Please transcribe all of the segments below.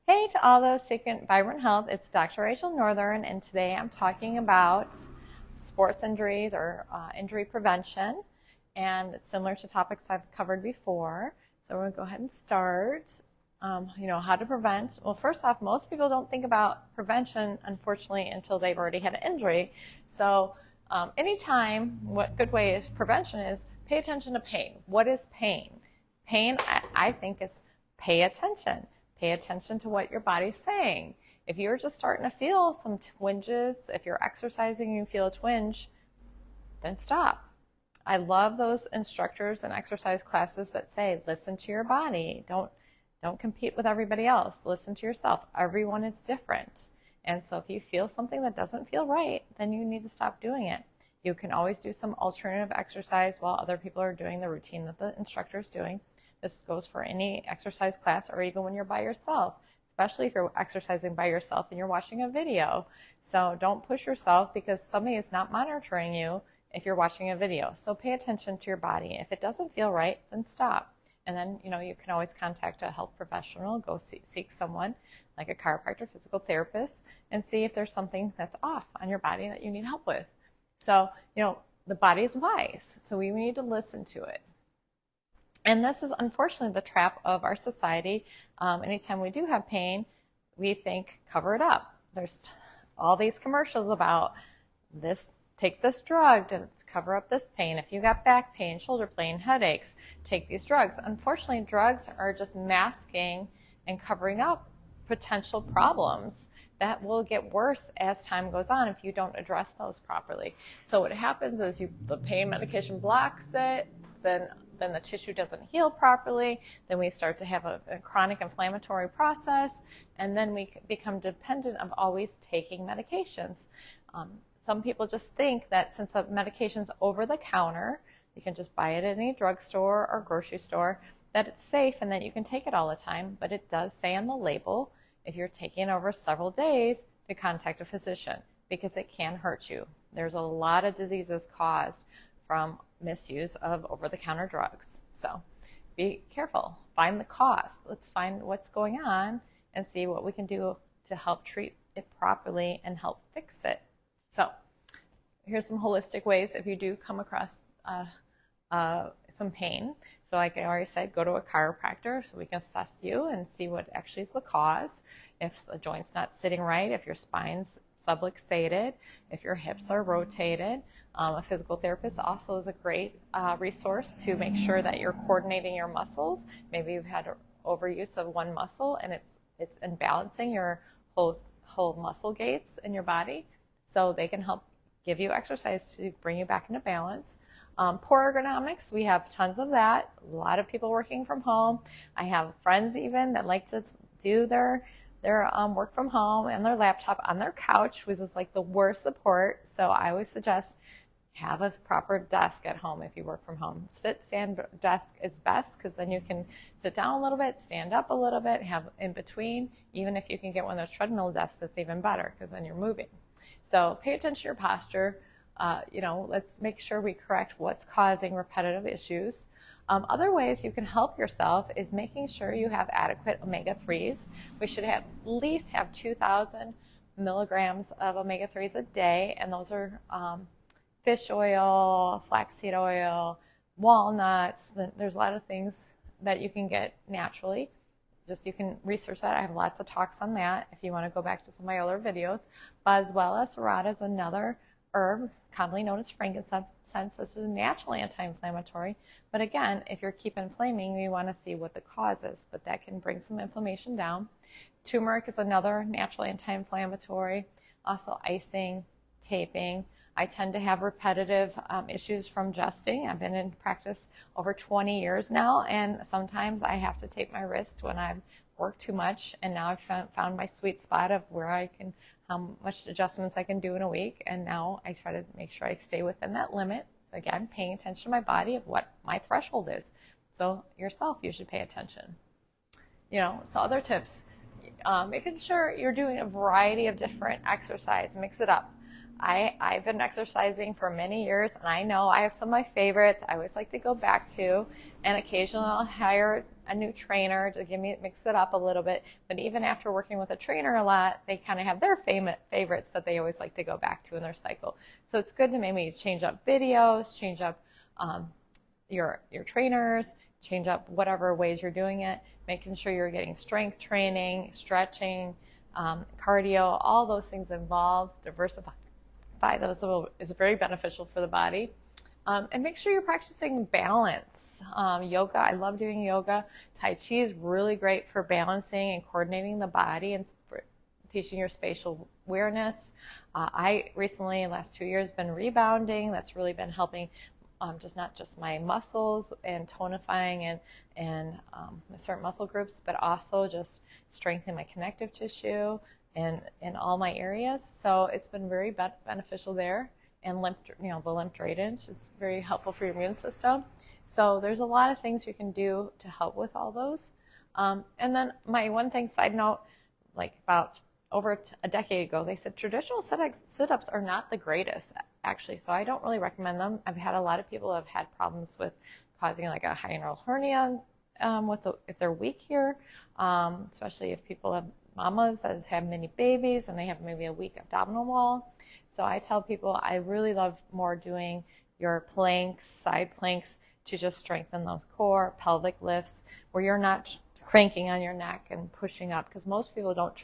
Hey to all those seeking vibrant health, it's Dr. Rachel Northern, and today I'm talking about sports injuries or injury prevention, and it's similar to topics I've covered before. So we're going to go ahead and start. How to prevent. Well, first off, most people don't think about prevention, unfortunately, until they've already had an injury. So anytime, what good way is prevention is pay attention to pain. What is pain? Pain, I think, is pay attention. Pay attention to what your body's saying. If you're just starting to feel some twinges, if you're exercising and you feel a twinge, then stop. I love those instructors and exercise classes that say, listen to your body. Don't compete with everybody else. Listen to yourself. Everyone is different. And so if you feel something that doesn't feel right, then you need to stop doing it. You can always do some alternative exercise while other people are doing the routine that the instructor is doing. This goes for any exercise class or even when you're by yourself, especially if you're exercising by yourself and you're watching a video. So don't push yourself because somebody is not monitoring you if you're watching a video. So pay attention to your body. If it doesn't feel right, then stop. And then, you can always contact a health professional, go seek someone like a chiropractor, physical therapist, and see if there's something that's off on your body that you need help with. So, the body is wise, so we need to listen to it. And this is unfortunately the trap of our society. Anytime we do have pain, we think, cover it up. There's all these commercials about this, take this drug to cover up this pain. If you got back pain, shoulder pain, headaches, take these drugs. Unfortunately, drugs are just masking and covering up potential problems that will get worse as time goes on if you don't address those properly. So what happens is the pain medication blocks it, then the tissue doesn't heal properly, then we start to have a chronic inflammatory process, and then we become dependent of always taking medications. Some people just think that since a medication's over the counter, you can just buy it at any drugstore or grocery store, that it's safe and that you can take it all the time, but it does say on the label, if you're taking it over several days, to contact a physician because it can hurt you. There's a lot of diseases caused from misuse of over-the-counter drugs. So be careful. Find the cause. Let's find what's going on and see what we can do to help treat it properly and help fix it. So here's some holistic ways if you do come across some pain. So like I already said, go to a chiropractor so we can assess you and see what actually is the cause. If the joint's not sitting right, if your spine's subluxated, if your hips are rotated. A physical therapist also is a great resource to make sure that you're coordinating your muscles. Maybe you've had overuse of one muscle and it's imbalancing your whole muscle gates in your body. So they can help give you exercise to bring you back into balance. Poor ergonomics, we have tons of that. A lot of people working from home. I have friends even that like to do their work from home and their laptop on their couch, which is like the worst support. So I always suggest have a proper desk at home if you work from home. Stand desk is best because then you can sit down a little bit, stand up a little bit, have in between. Even if you can get one of those treadmill desks, that's even better because then you're moving. So pay attention to your posture. Let's make sure we correct what's causing repetitive issues. Other ways you can help yourself is making sure you have adequate omega-3s. We should at least have 2,000 milligrams of omega-3s a day, and those are fish oil, flaxseed oil, walnuts. There's a lot of things that you can get naturally. You can research that. I have lots of talks on that if you want to go back to some of my other videos. Boswellia serrata is another herb, commonly known as frankincense. This is a natural anti-inflammatory. But again, if you're keep inflaming, you want to see what the cause is. But that can bring some inflammation down. Turmeric is another natural anti-inflammatory. Also icing, taping. I tend to have repetitive issues from gesting. I've been in practice over 20 years now, and sometimes I have to tape my wrist when I've worked too much, and now I've found my sweet spot of how much adjustments I can do in a week, and now I try to make sure I stay within that limit. Again, paying attention to my body of what my threshold is. So yourself, you should pay attention. So other tips, making sure you're doing a variety of different exercise, mix it up. I've been exercising for many years, and I know I have some of my favorites I always like to go back to, and occasionally I'll hire a new trainer to mix it up a little bit. But even after working with a trainer a lot, they kind of have their favorites that they always like to go back to in their cycle. So it's good to maybe change up videos, change up your trainers, change up whatever ways you're doing it, making sure you're getting strength training, stretching, cardio, all those things involved. Diversify those is very beneficial for the body. And make sure you're practicing balance. Yoga, I love doing yoga. Tai Chi is really great for balancing and coordinating the body and for teaching your spatial awareness. I recently, in the last 2 years, been rebounding. That's really been helping not just my muscles and tonifying and certain muscle groups, but also just strengthening my connective tissue and in all my areas. So it's been very beneficial there. And the lymph drainage, it's very helpful for your immune system. So there's a lot of things you can do to help with all those. And then my one thing, side note, like about over a decade ago, they said traditional sit-ups are not the greatest, actually. So I don't really recommend them. I've had a lot of people have had problems with causing like a hyoidal hernia if they're weak here, especially if people have mamas that have many babies and they have maybe a weak abdominal wall. So I tell people I really love more doing your planks, side planks, to just strengthen the core, pelvic lifts, where you're not cranking on your neck and pushing up, because most people don't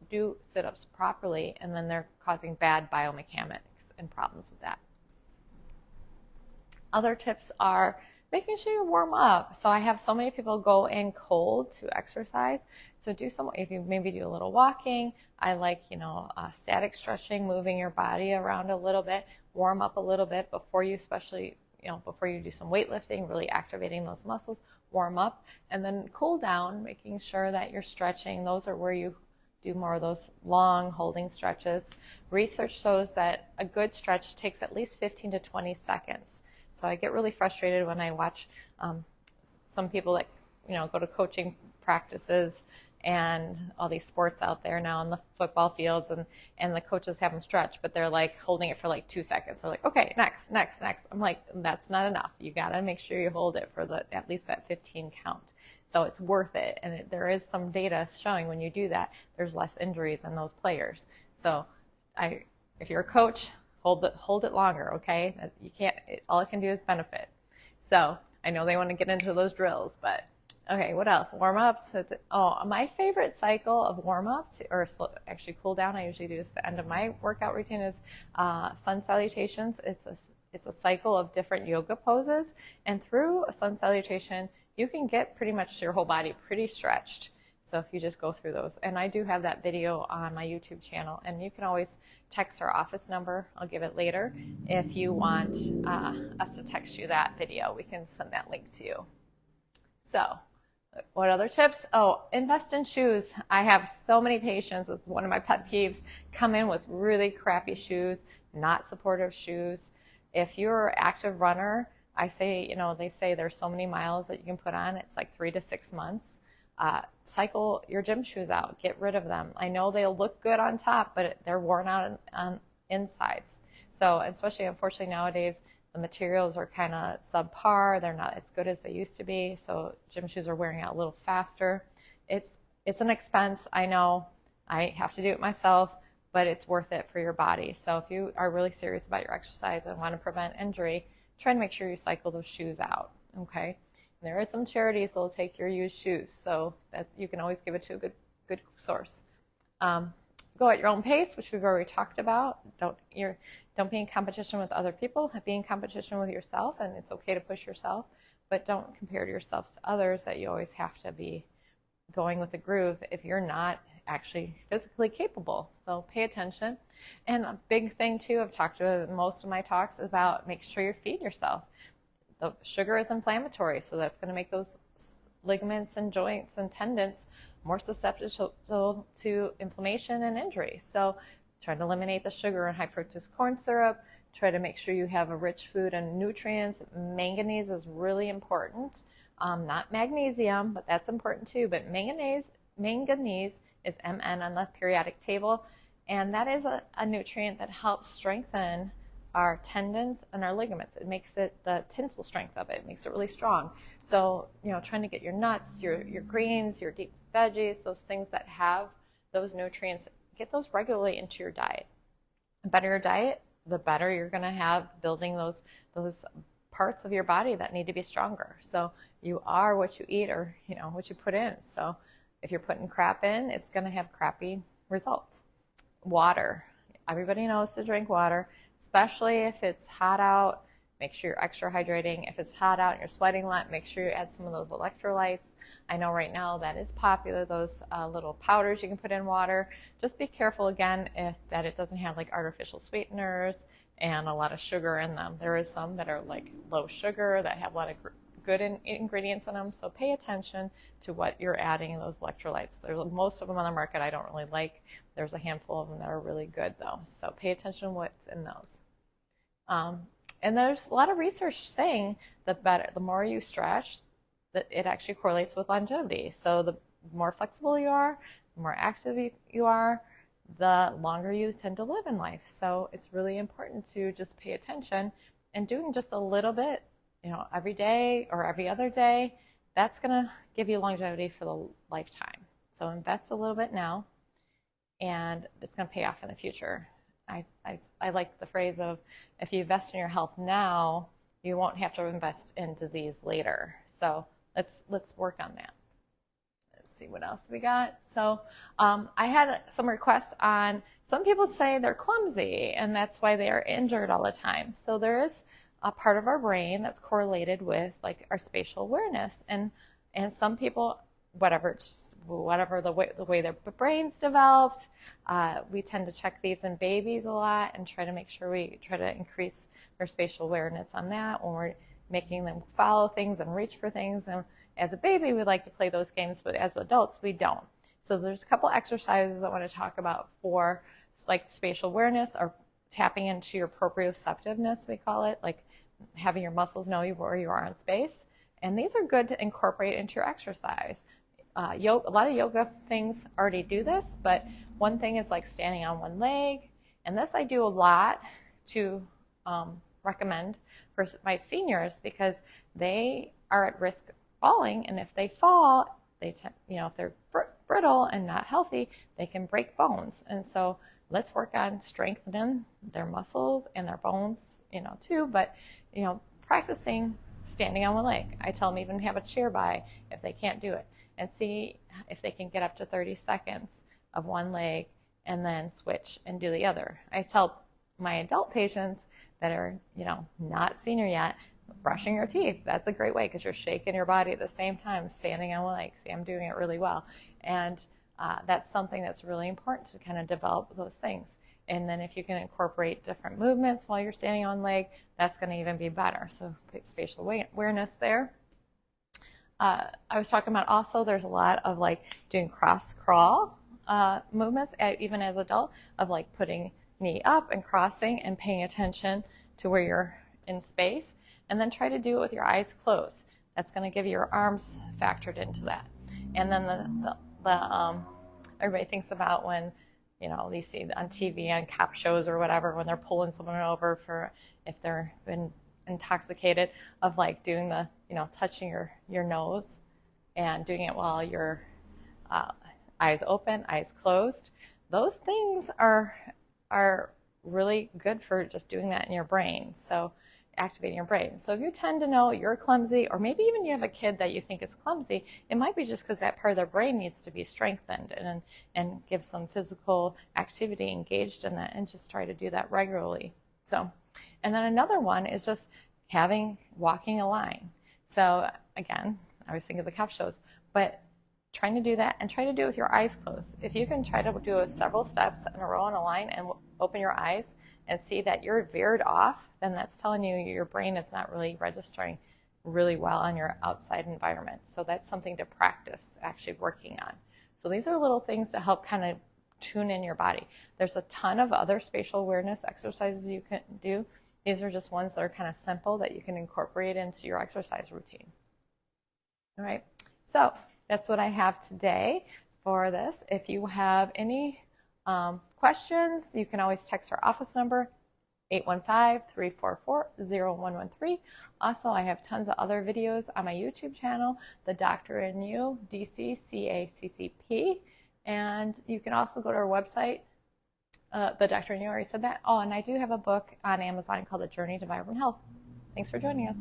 do sit-ups properly, and then they're causing bad biomechanics and problems with that. Other tips are making sure you warm up. So I have so many people go in cold to exercise. So if you maybe do a little walking, I like, static stretching, moving your body around a little bit, warm up a little bit before you, before you do some weightlifting, really activating those muscles, warm up, and then cool down, making sure that you're stretching. Those are where you do more of those long holding stretches. Research shows that a good stretch takes at least 15 to 20 seconds. So I get really frustrated when I watch some people that, go to coaching practices and all these sports out there now in the football fields, and the coaches have them stretch, but they're like holding it for like 2 seconds. They're like, okay, next. I'm like, that's not enough. You got to make sure you hold it for at least that 15 count. So it's worth it. And there is some data showing when you do that, there's less injuries in those players. So if you're a coach, hold it longer, okay? You can't, all it can do is benefit. So I know they want to get into those drills, but okay, what else? Warm-ups. My favorite cycle of warm-ups, or actually cool down, I usually do this at the end of my workout routine, is sun salutations. It's a cycle of different yoga poses, and through a sun salutation, you can get pretty much your whole body pretty stretched. So if you just go through those, and I do have that video on my YouTube channel, and you can always text our office number. I'll give it later. If you want us to text you that video, we can send that link to you. So what other tips? Invest in shoes. I have so many patients, it's one of my pet peeves, come in with really crappy shoes, not supportive shoes. If you're an active runner, I say, they say there's so many miles that you can put on. It's like 3 to 6 months. Cycle your gym shoes out. Get rid of them. I know they'll look good on top, but they're worn out on insides. So, especially unfortunately nowadays, the materials are kind of subpar. They're not as good as they used to be. So gym shoes are wearing out a little faster. It's an expense. I know I have to do it myself, but it's worth it for your body. So if you are really serious about your exercise and want to prevent injury, try to make sure you cycle those shoes out. Okay. There are some charities that will take your used shoes, so you can always give it to a good source. Go at your own pace, which we've already talked about. Don't be in competition with other people. Be in competition with yourself, and it's okay to push yourself, but don't compare yourself to others that you always have to be going with the groove if you're not actually physically capable. So pay attention. And a big thing too, I've talked about most of my talks about make sure you feed yourself. The sugar is inflammatory, so that's going to make those ligaments and joints and tendons more susceptible to inflammation and injury. So try to eliminate the sugar and high fructose corn syrup. Try to make sure you have a rich food and nutrients. Manganese is really important. Not magnesium, but that's important too. But manganese is Mn on the periodic table, and that is a nutrient that helps strengthen our tendons and our ligaments. It makes it the tensile strength of it. It makes it really strong. So, trying to get your nuts, your greens, your deep veggies, those things that have those nutrients, get those regularly into your diet. The better your diet, the better you're going to have building those parts of your body that need to be stronger. So you are what you eat, or what you put in. So if you're putting crap in, it's going to have crappy results. Water. Everybody knows to drink water, especially if it's hot out. Make sure you're extra hydrating. If it's hot out and you're sweating a lot, make sure you add some of those electrolytes. I know right now that is popular, those little powders you can put in water. Just be careful again that it doesn't have like artificial sweeteners and a lot of sugar in them. There is some that are like low sugar that have a lot of good ingredients in them. So pay attention to what you're adding in those electrolytes. There's most of them on the market I don't really like. There's a handful of them that are really good though. So pay attention to what's in those. And there's a lot of research saying that the more you stretch, that it actually correlates with longevity. So the more flexible you are, the more active you are, the longer you tend to live in life. So it's really important to just pay attention, and doing just a little bit, every day or every other day, that's going to give you longevity for the lifetime. So invest a little bit now, and it's going to pay off in the future. I like the phrase of, if you invest in your health now, you won't have to invest in disease later. So let's work on that. Let's see what else we got. So I had some requests on, some people say they're clumsy and that's why they are injured all the time. So there is a part of our brain that's correlated with like our spatial awareness, and some people, whatever the way their brain's developed, we tend to check these in babies a lot and try to make sure we try to increase their spatial awareness on that when we're making them follow things and reach for things. And as a baby, we like to play those games, but as adults, we don't. So there's a couple exercises I want to talk about for like spatial awareness, or tapping into your proprioceptiveness, we call it, like having your muscles know where you are in space. And these are good to incorporate into your exercise. A lot of yoga things already do this, but one thing is like standing on one leg. And this I do a lot to recommend for my seniors, because they are at risk of falling. And if they fall, if they're brittle and not healthy, they can break bones. And so let's work on strengthening their muscles and their bones, too. But, practicing standing on one leg. I tell them even have a chair by if they can't do it, and see if they can get up to 30 seconds of one leg and then switch and do the other. I tell my adult patients that are, not senior yet, brushing your teeth. That's a great way, because you're shaking your body at the same time, standing on one leg. See, I'm doing it really well. And that's something that's really important to kind of develop those things. And then if you can incorporate different movements while you're standing on leg, that's going to even be better. So spatial awareness there. I was talking about also, there's a lot of like doing cross crawl movements, even as an adult, of like putting knee up and crossing and paying attention to where you're in space, and then try to do it with your eyes closed. That's going to give your arms factored into that. And then the everybody thinks about when you see on TV on cop shows or whatever, when they're pulling someone over for if they're been intoxicated, of like doing the touching your nose and doing it while your eyes open, eyes closed. Those things are really good for just doing that in your brain. So activating your brain. So if you tend to know you're clumsy, or maybe even you have a kid that you think is clumsy, it might be just because that part of their brain needs to be strengthened, and give some physical activity engaged in that, and just try to do that regularly. So, and then another one is just walking a line. So again, I always think of the cop shows, but trying to do that, and try to do it with your eyes closed. If you can try to do several steps in a row on a line and open your eyes and see that you're veered off, then that's telling you your brain is not really registering really well on your outside environment. So that's something to practice actually working on. So these are little things to help kind of tune in your body. There's a ton of other spatial awareness exercises you can do. These are just ones that are kind of simple that you can incorporate into your exercise routine. All right, so that's what I have today for this. If you have any questions, you can always text our office number, 815-344-0113. Also, I have tons of other videos on my YouTube channel, The Doctor in You, DCCACCP. And you can also go to our website, The Doctor in You, I already said that. Oh, and I do have a book on Amazon called A Journey to Vibrant Health. Thanks for joining us.